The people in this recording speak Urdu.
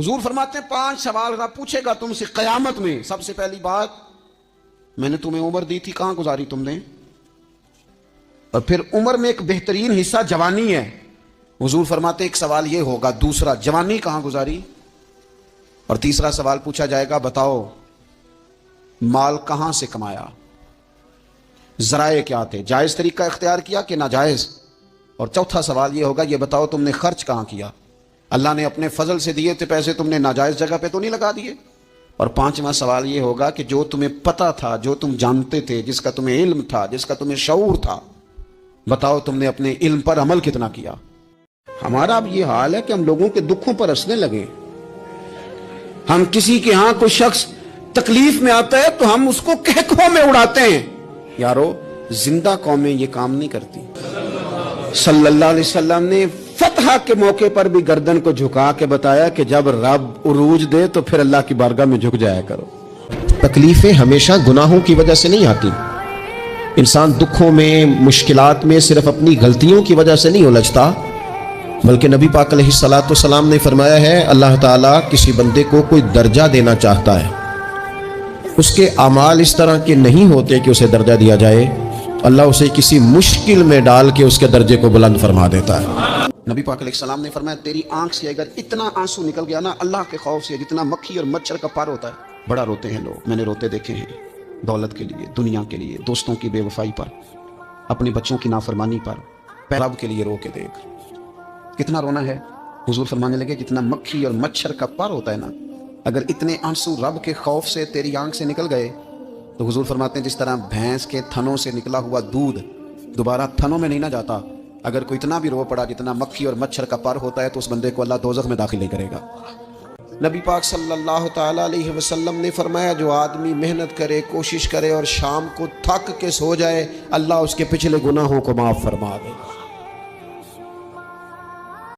حضور فرماتے ہیں 5 سوال رب پوچھے گا تم سے قیامت میں۔ سب سے پہلی بات، میں نے تمہیں عمر دی تھی، کہاں گزاری تم نے؟ اور پھر عمر میں ایک بہترین حصہ جوانی ہے، حضور فرماتے ہیں ایک سوال یہ ہوگا، دوسرا جوانی کہاں گزاری؟ اور تیسرا سوال پوچھا جائے گا، بتاؤ مال کہاں سے کمایا، ذرائع کیا تھے، جائز طریقہ اختیار کیا کہ ناجائز؟ اور چوتھا سوال یہ ہوگا، یہ بتاؤ تم نے خرچ کہاں کیا، اللہ نے اپنے فضل سے دیے تھے پیسے، تم نے ناجائز جگہ پہ تو نہیں لگا دیے؟ اور پانچواں سوال یہ ہوگا کہ جو تمہیں پتا تھا، جو تم جانتے تھے، جس کا تمہیں علم تھا، جس کا تمہیں شعور تھا، بتاؤ تم نے اپنے علم پر عمل کتنا کیا؟ ہمارا اب یہ حال ہے کہ ہم لوگوں کے دکھوں پر ہنسنے لگے۔ ہم کسی کے ہاں کوئی شخص تکلیف میں آتا ہے تو ہم اس کو کہکوں میں اڑاتے ہیں۔ یارو، زندہ قومیں یہ کام نہیں کرتی۔ صلی اللہ علیہ وسلم نے فتح کے موقع پر بھی گردن کو جھکا کے بتایا کہ جب رب عروج دے تو پھر اللہ کی بارگاہ میں جھک جایا کرو۔ تکلیفیں ہمیشہ گناہوں کی وجہ سے نہیں آتی۔ انسان دکھوں میں، مشکلات میں صرف اپنی غلطیوں کی وجہ سے نہیں الجھتا، بلکہ نبی پاک علیہ الصلوۃ والسلام نے فرمایا ہے، اللہ تعالیٰ کسی بندے کو کوئی درجہ دینا چاہتا ہے، اس کے اعمال اس طرح کے نہیں ہوتے کہ اسے درجہ دیا جائے، اللہ اسے کسی مشکل میں ڈال کے اس کے درجے کو بلند فرما دیتا ہے۔ نبی پاک علیہ السلام نے فرمایا، تیری آنکھ سے اگر اتنا آنسو نکل گیا نا اللہ کے خوف سے، جتنا مکھی اور مچھر کا پر ہوتا ہے، بڑا روتے ہیں لوگ، میں نے روتے دیکھے ہیں، دولت کے لیے، دنیا کے لیے، دوستوں کی بے وفائی پر، اپنے بچوں کی نافرمانی پر، رب کے لیے رو کے دیکھ کتنا رونا ہے۔ حضور فرمانے لگے جتنا مکھی اور مچھر کا پر ہوتا ہے نا، اگر اتنے آنسو رب کے خوف سے تیری آنکھ سے نکل گئے تو حضور فرماتے ہیں جس طرح بھینس کے تھنوں سے نکلا ہوا دودھ دوبارہ تھنوں میں نہیں نہ جاتا، اگر کوئی اتنا بھی رو پڑا جتنا مکھی اور مچھر کا پر ہوتا ہے تو اس بندے کو اللہ دوزخ میں داخل نہیں کرے گا۔ نبی پاک صلی اللہ تعالی علیہ وسلم نے فرمایا، جو آدمی محنت کرے، کوشش کرے اور شام کو تھک کے سو جائے، اللہ اس کے پچھلے گناہوں کو معاف فرما دے۔